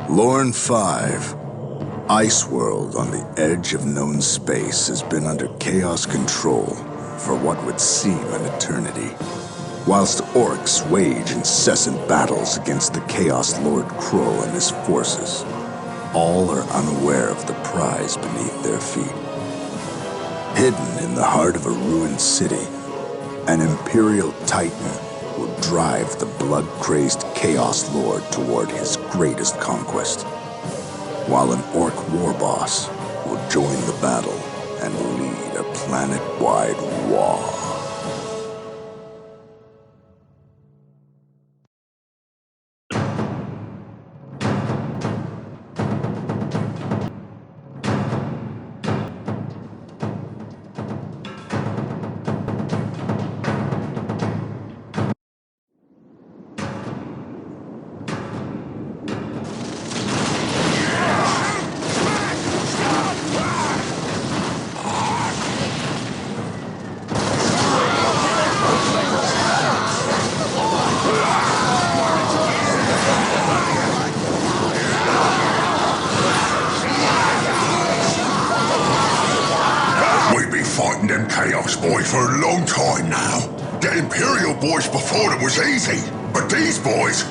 Lorne 5. Ice World on the edge of known space has been under Chaos control for what would seem an eternity. Whilst orcs wage incessant battles against the Chaos Lord Crow and his forces, all are unaware of the prize beneath their feet. Hidden in the heart of a ruined city, an Imperial Titan will drive the blood-crazed Chaos Lord toward his greatest conquest, while an orc warboss will join the battle and lead a planet-wide war. Fighting them Chaos boys for a long time now. The Imperial boys before them was easy, but these boys,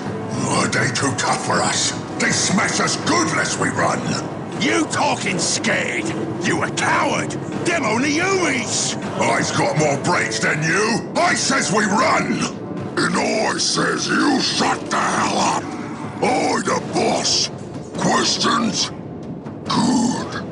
they too tough for us. They smash us good lest we run. You talking scared? You a coward. Them only humans. I's got more brains than you. I says we run. And I says you shut the hell up. I the boss. Questions? Good.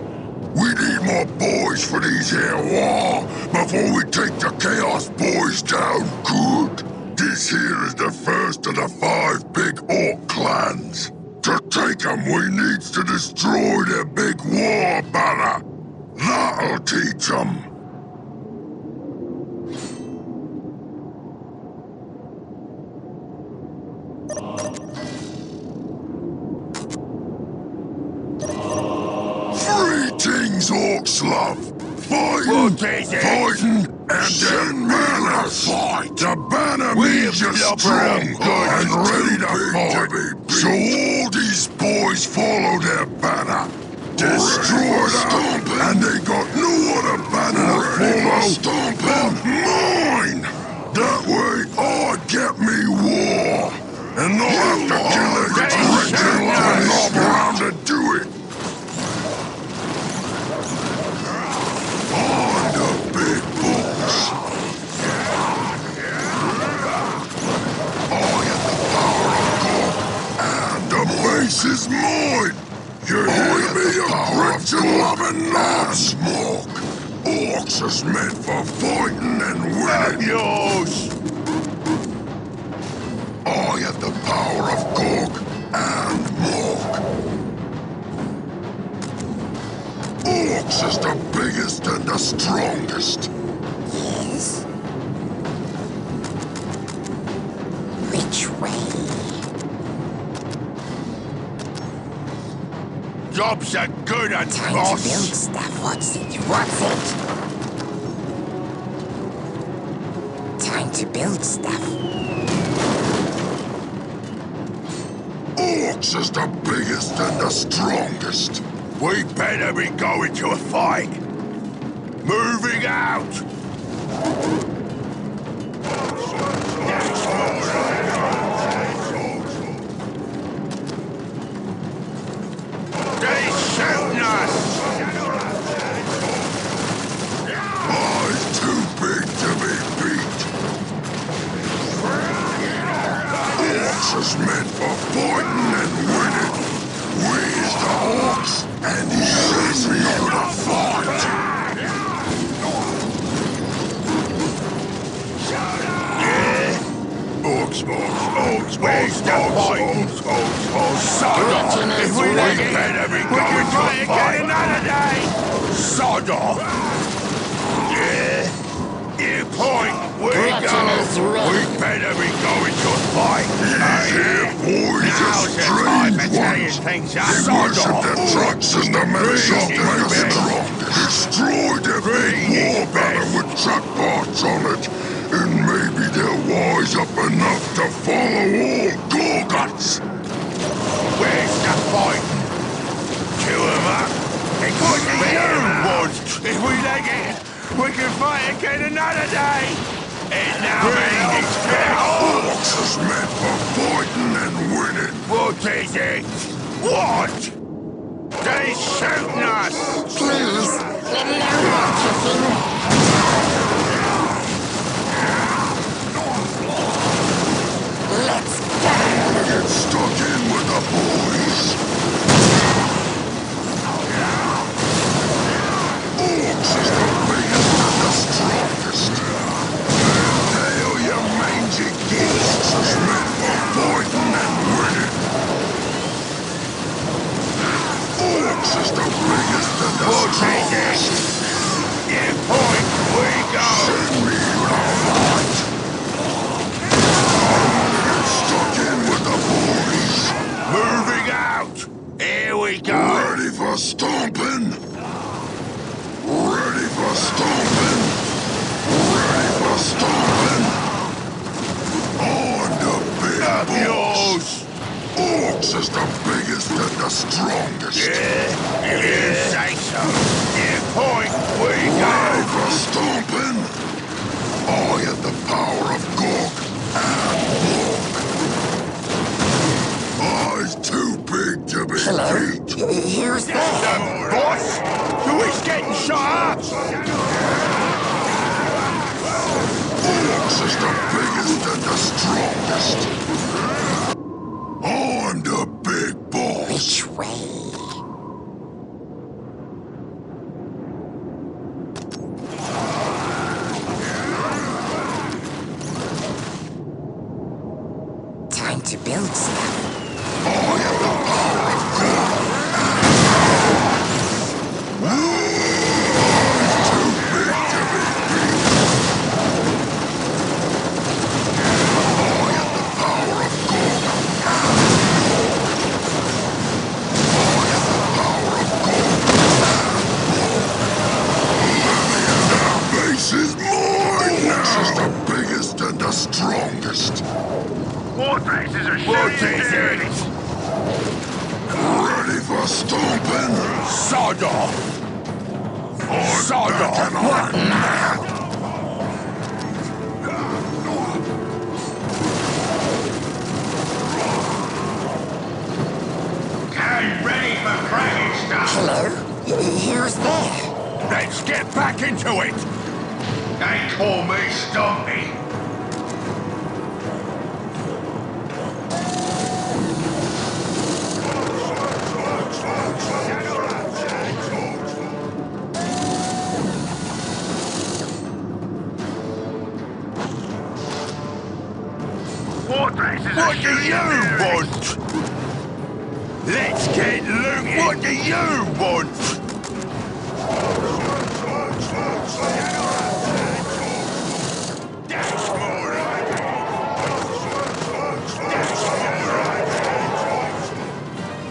We need more boys for these here war before we take the Chaos boys down good. This here is the first of the 5 big orc clans. To take them, we needs to destroy their big war banner. That'll teach them. Orcs love. Fighting, and then banner fight. The banner means you're strong and ready to fight. So all these boys follow their banner. Destroy them, and they got no other banner to follow but mine. That way I get me war, and not have to kill a wretched line mob around to do it. I'm the big boss. I have the power of God, and the base is mine. You hear me, you wretched loving lads? Smoke. Orcs is meant for fighting and winning. Yours. I have the power of Gorg and Morg. Orcs is the biggest and the strongest. Yes? Which way? Jobs are good at Time boss. to build stuff. What's it? What's it? Time to build stuff. Orcs is the biggest and the strongest. We better be going to a fight. Moving out. They shooting us. I's too big to be beat. Orcs is meant for fighting and winning. We's the orcs, and he's here to fight. Yeah. Orcs, where's the fighting? Sod off. If we let it, better be going to a fight. Another day. Sod off. Yeah. You point. We go. We better be going to a fight. Here, boys, a strange one. laying things up. Most of the trucks and the machine destroyed their big war banner with truck parts on it. And maybe they're wise up enough to follow all Gorgutz. Where's the fighting? Chew 'em up. What do you want? If we like it, we can fight again another day. And now Orcs is meant for fighting and winning. what is it? What? They shooting us! Please, let me know what you think. Let's go. Get stuck in with the boys. Orcs is the biggest and the strongest. Hell, you mangy geese is meant for fighting and winning. Orcs is the biggest and the strongest. Yeah, point, we go! Send me the fight. Get stuck in with the boys. Moving out! Here we go! Ready for stomping? Ready for stomping? Ready for stomping? On the big Up boss. yours! Orcs is the biggest and the strongest. Yeah, you say so. Yeah, point, we go! Ready for stomping? I have the power of Gorg and Borg. I's too big to be Hello? beat. Who's there? Boss, who is getting shot up? Orcs is the biggest and the strongest. I'm the big boss. Which way? Time to build stuff. I have the power of God. I'm too big to be beat. I have the power of God. I have the power of God. That base is mine now. This is the biggest and the strongest. Wartraces are shooting it! Ready for stomping? Sod off! Sod off! What now? Get ready for fraggy stuff! Hello? Who's there? Let's get back into it! They call me Stompy. What do you want? Let's get looting! What do you want?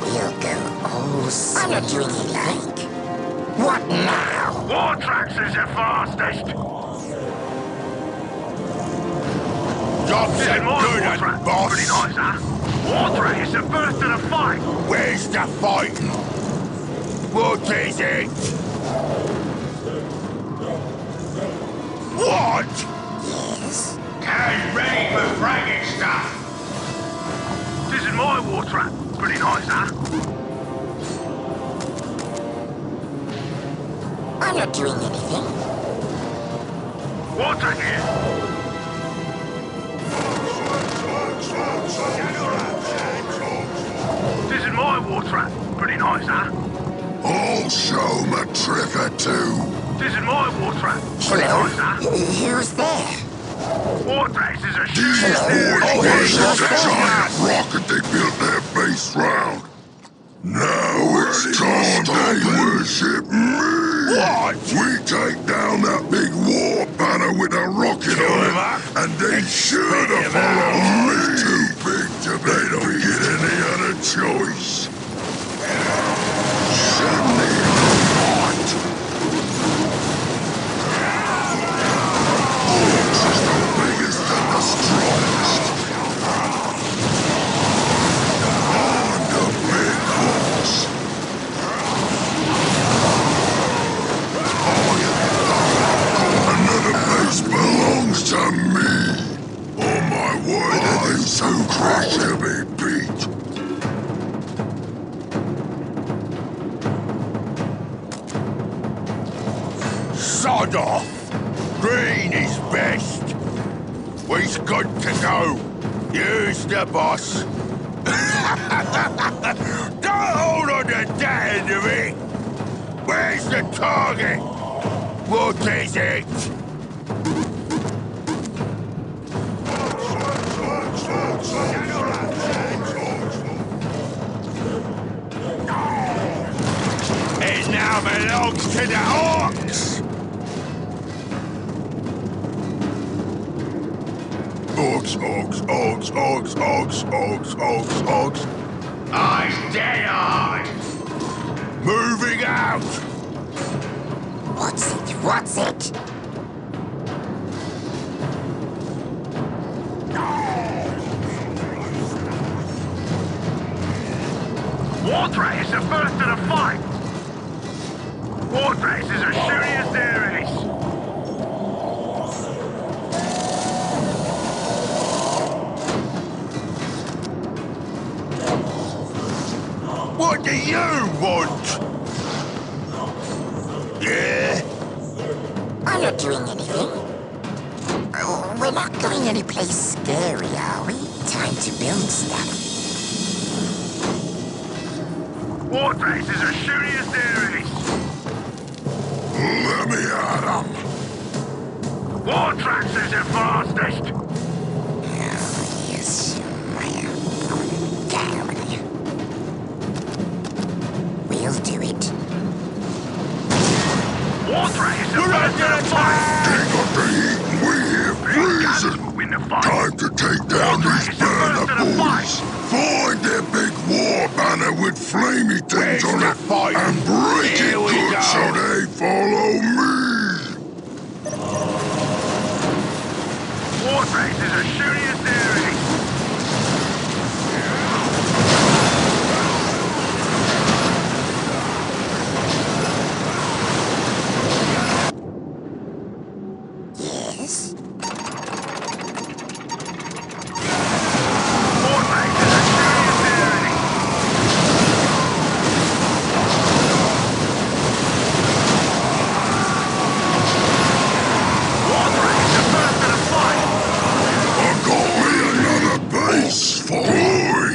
We'll go all I'm not doing it like. What now? Wartraces are fastest! Job's a good one, boss! Pretty nice, huh? Wartrace is the first to the fight! Where's the fighting? What is it? What? Yes. Get ready for fragging stuff! This is my war trap. Pretty nice, huh? I'm not doing anything. Water here! This is my war trap. Pretty nice, huh? I'll show 'em a trick or two. This is my war trap. Pretty Hello? nice, huh? Who's there? Wartraces are These shooting! boys worship the giant rocket they built their base round. Now it's time they worship me. What? We take down that big war banner with a rocket Kill on him up. it, and they sure to him follow out. me. Too big to be. They don't get any other choice. Send me the fight. Orcs is the biggest and the strongest. I'm the big boss. Another place belongs to me. On my word, it is too crash to be beat. Sod off! Green is best. We's good to go. Here's the boss. Don't hold on to that end of it. Where's the target? What is it? It now belongs to the orcs! Orcs, orcs, orcs, orcs, orcs, orcs, orcs, orcs. Eyes dead eye! Moving out! What's it? What's it? Warthrak is the first to the fight. Warthrak is as shooty as there is. What do you want? Yeah? I'm not doing anything. Oh, we're not going anyplace scary, are we? Time to build stuff. Warthrak is as shooty as there is. Let me at 'em. Warthrak is the fastest. Oh, yes, my down. We'll do it. Warthrak is the first to the fight. They got the heat and we here freezing. Win the fight. Time to take down these burner boys. Find their big war banner with flamey things Where's on the it fight? and break Here it we good go. so they follow me. Warthrak is as shooty as there is. Yes? Warthrak is as shooty as there is. Warthrak is the first to the fight. I got me another base for boy.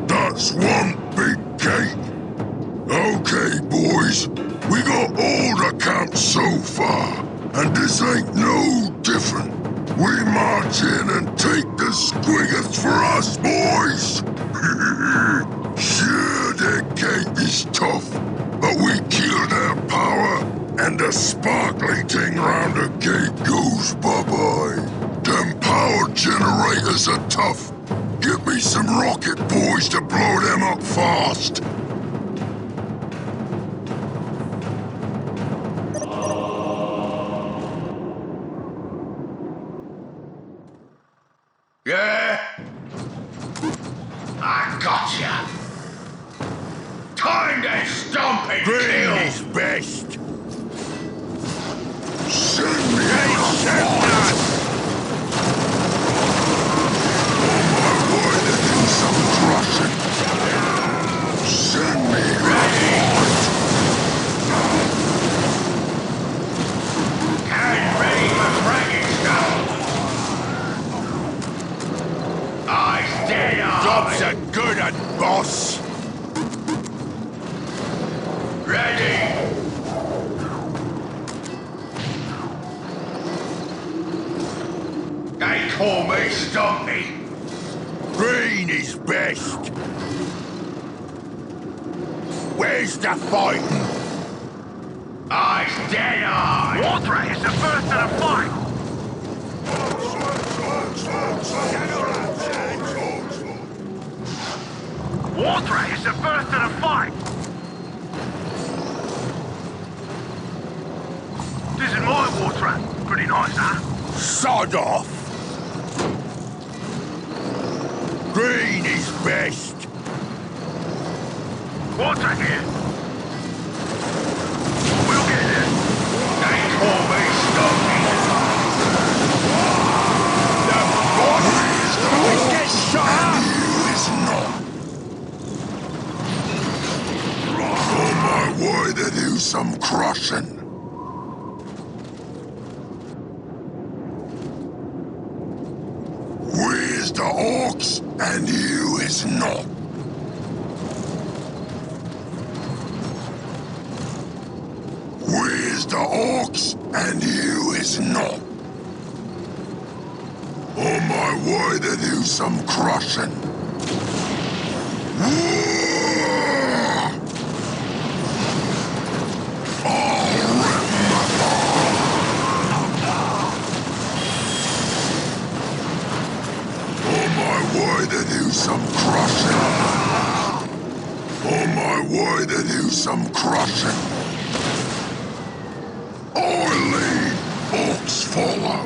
That's one big gate. Okay, boys, we got all the camps so far, and this ain't no different. We march in and take the squiggers for us, boys. Sure, the gate is tough, but we kill their power, and the sparkly thing round the gate goes bye-bye. Them power generators are tough. Give me some rocket boys to blow them up fast. Yeah? I gotcha. Time to stomp and Green kill. Is best. Send me They the sent fight. us. Oh my word, they do some crushing. Send me the fight. Get ready for fragging stuff. Eyes dead eye. Job's a good un, boss. Ready. They call me Stumpy. Green is best. Where's the fighting? Eyes dead eye. Warthrak is the first to the fight. Warthog is the first of the fight. This is my Warthog. Pretty nice, huh? Sod off! Green is best. Warthog here. We'll get there. Ain't always stopping. The boss always gets shot up. Is not. On my way to do some crushing. Where's the orcs and you is not? Where's the orcs and you is not? On my way to do some crushing. To do some crushing. On my way to do some crushing. I lead, orcs follow.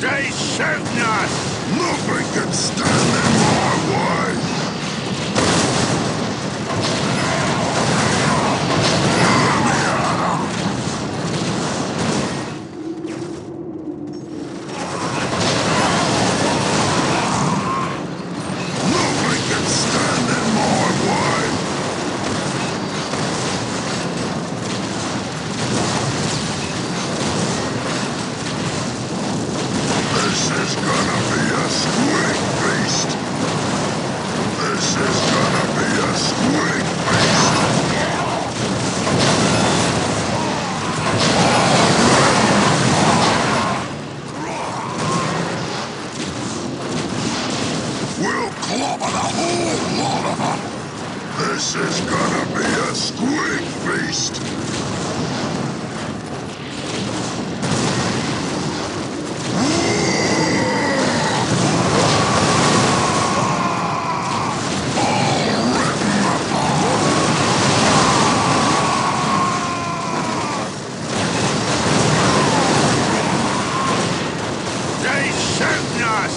They shooting us! Nothing can stand in my way. This is gonna be a squid feast! They shooting us!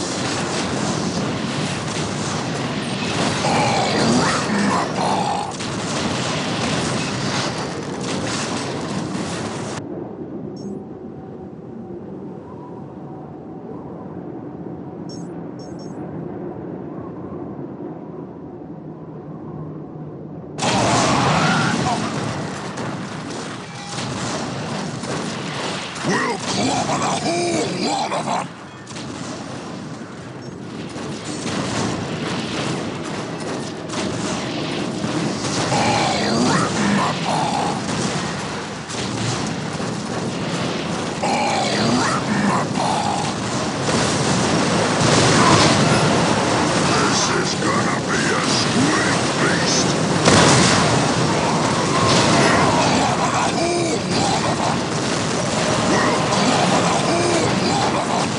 We'll clobber the whole lot of them! I'll rip them apart! I'll rip them apart! This is gonna be a squid feast! We'll clobber the whole lot of them! We'll clobber the whole lot of them!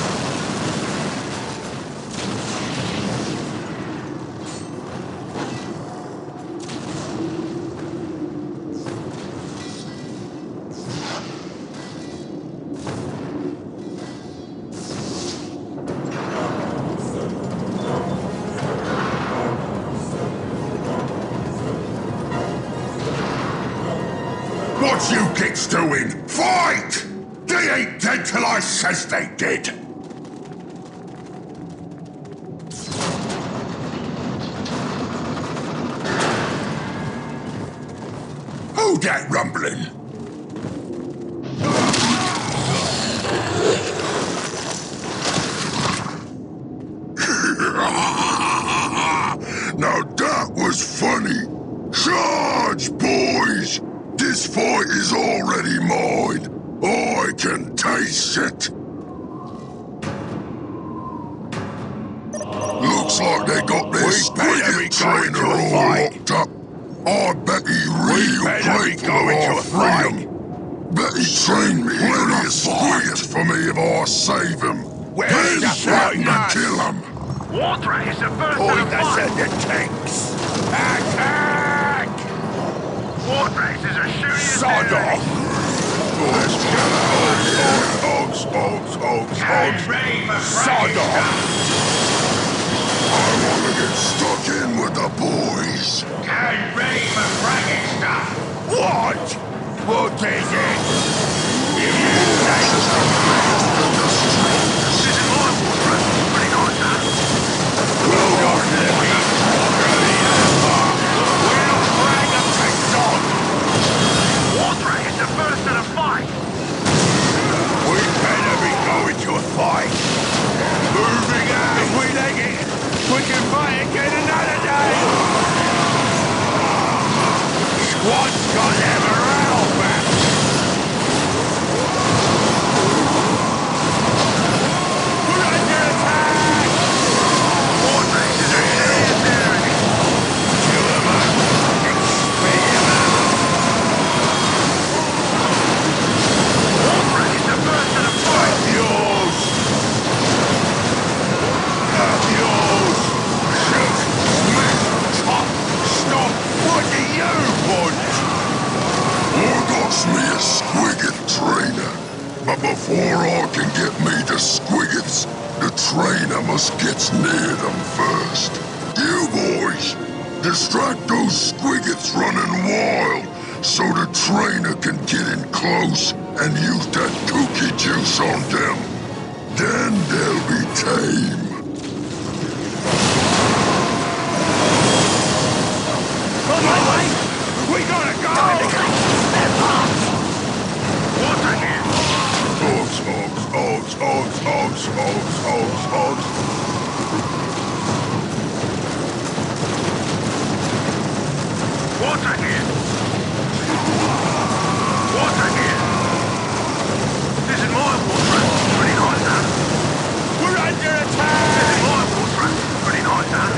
What you kids doing? Fight! They ain't dead till I says they did! Who that rumbling? Now that was funny! Charge, boys! This fight is already mine! I can taste it! Looks like they got their squid trainer all locked up. I bet he real grateful of our freedom. He trained me. Plenty of squiggers for me if I save him. Where's the Threaten to fight? kill him. Warthrak is the first Point to the us fight. at the tanks! Attack! Warthrak is a shooting Sod off! Carriage ready for Sod fracking off! stuff. I want to get stuck in with the boys. Carriage ready for fracking stuff. What? What is it? This is my Warthrak. Pretty nice, huh? Hold on to the beat. We'll bring them to Sod! Warthrak is the first to the fight. We better be going to a fight. Moving out! If we leg it, we can fight again another day! Squad's got their morale back! We're under attack! Warthrak is a serious enemy. Kill them up! Expel them out! Warthrak is the first to the fight. Yours! Yours! Shoot! Smash! Chop! Stop! What do you want? Gorgutz me a squigget trainer. But before I can get me the squiggets, the trainer must get near them first. You boys, distract those squiggets running wild so the trainer can get in close and use that kooky juice on them. Then they'll be tame. On my way! We gotta go! Warthrak here. Warthrak here. Warthrak here. This is my Warthrak. Pretty nice, huh? We're under This attack! is my Warthrak. Pretty nice, huh?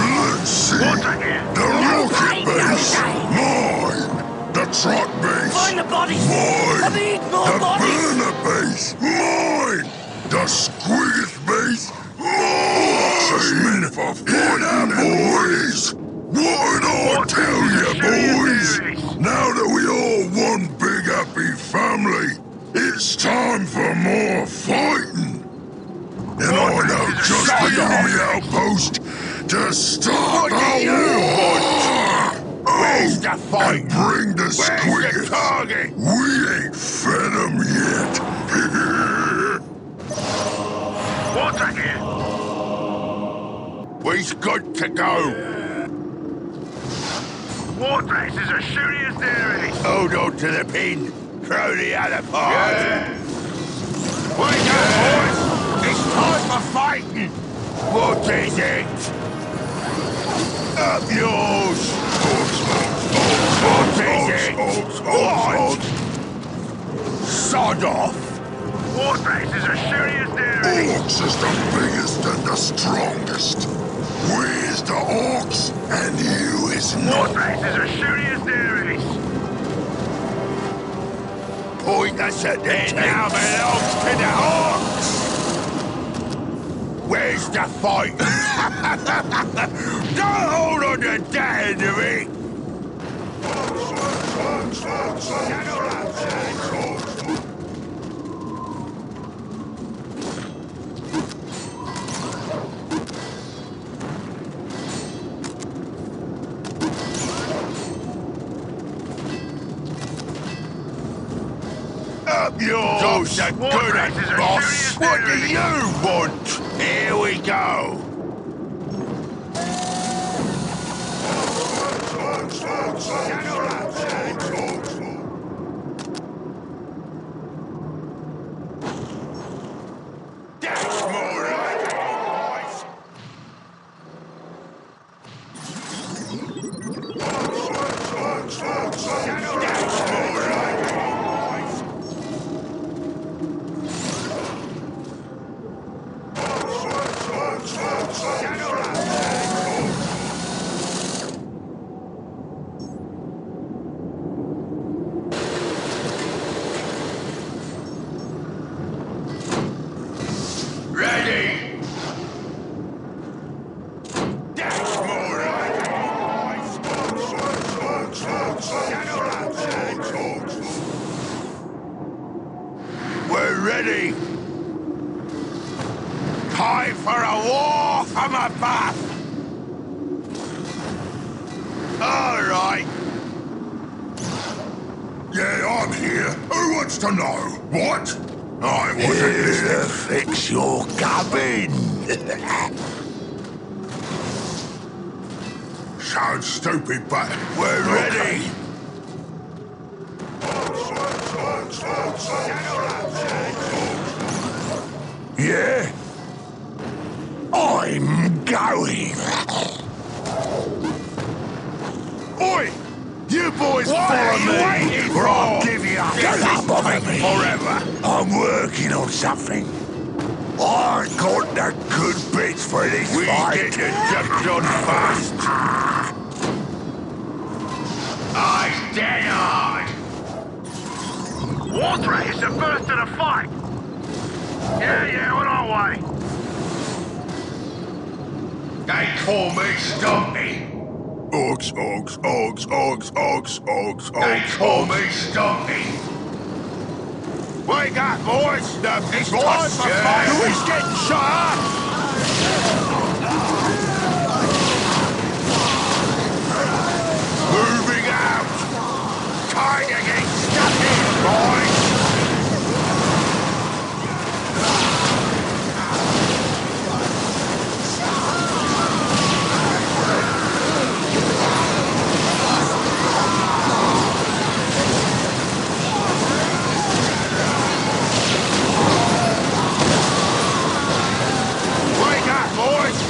Let's see. Warthrak here. The rocket base. Mine. The truck base. Find the bodies! Mine. I need more The bodies! burner base. Mine. The squigget base. Mine. For fighting boys. What did I tell you, boys? Now that we all one big happy family, it's time for more fighting. And I know just the enemy outpost to start What do you the war. Where's the fight? And bring the Where's the squiggets. target? We ain't fed them yet. Warthrak here. We've got to go. Warthrak is a shooting enemy. Hold on to the pin. Throw the other part. Wake up, boys! It's time for fighting! What is it? Up yours! What is it? What? Sod off! Warthrak is a shooting enemy. Orcs is the biggest and the strongest. We is the orcs, and you is not. Warthrak is a shooting enemy. Point us at the It now belongs to the Orcs! Where's the fight? Don't hold on to that end of it! Up yours! Job's a good one, boss! What do you want? Here we go! That's more like it, boys! That's more like it, boys! wants to know. What? I wasn't Here to listening. fix your cabin. Sounds stupid, but We're ready. Yeah? I'm going. Oi! You boys follow me, or I'll give you up. Don't bother me forever. I'm working on something. I got the good bits for this fight. We get the job done fast. Eyes dead hard. Water is the first of the fight. Yeah, on our way. They call me Stumpy. Ogs. They call me Stumpy. Wake up, boys! The big time for fight. Who's getting shot up? Moving out! Time to get stuck in, boys! Wake up, boys!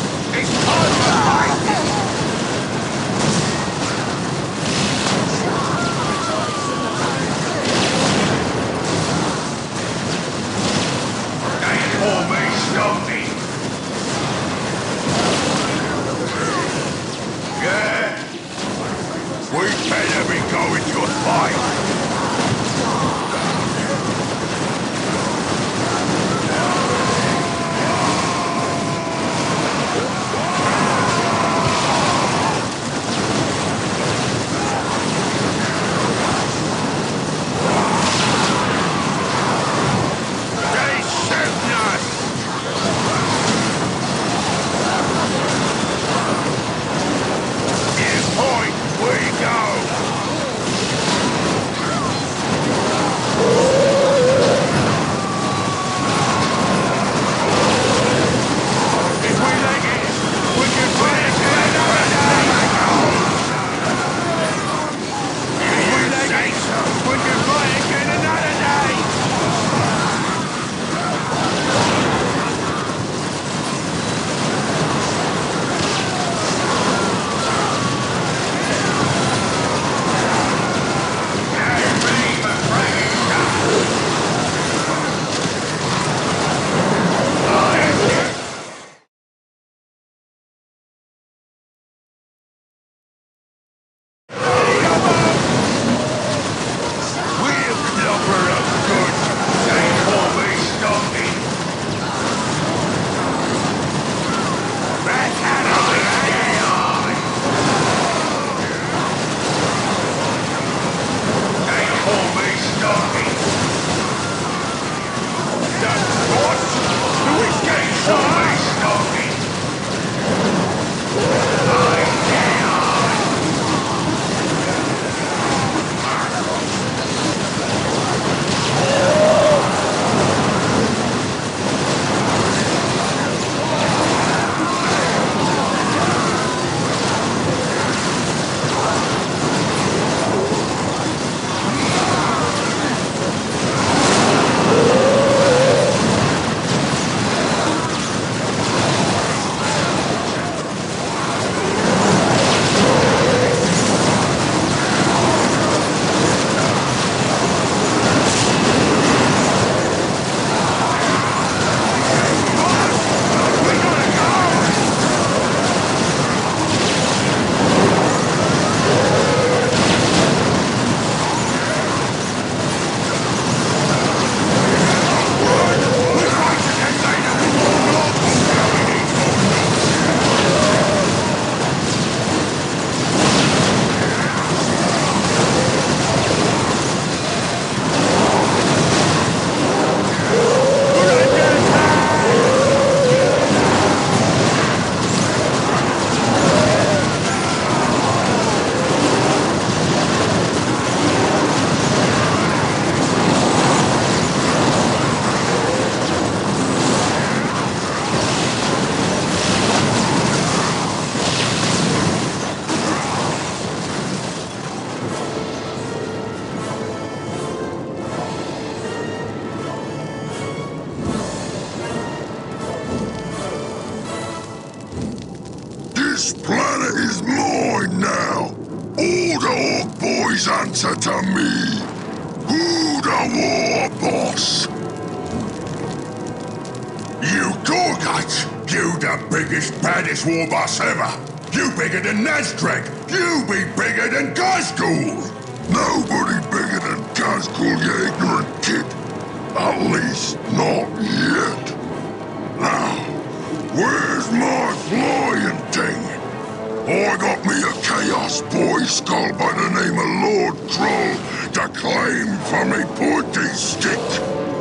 This planet is mine now. All the Orc boys answer to me. Who the war boss? You Gorgutz! You the biggest, baddest war boss ever! You bigger than Nazdrag! You be bigger than Gazgul! Nobody bigger than Gazgul, you ignorant kid! At least not yet. Now, where's my flying thing? I got me a Chaos Boy skull by the name of Lord Troll to claim for me pointy stick.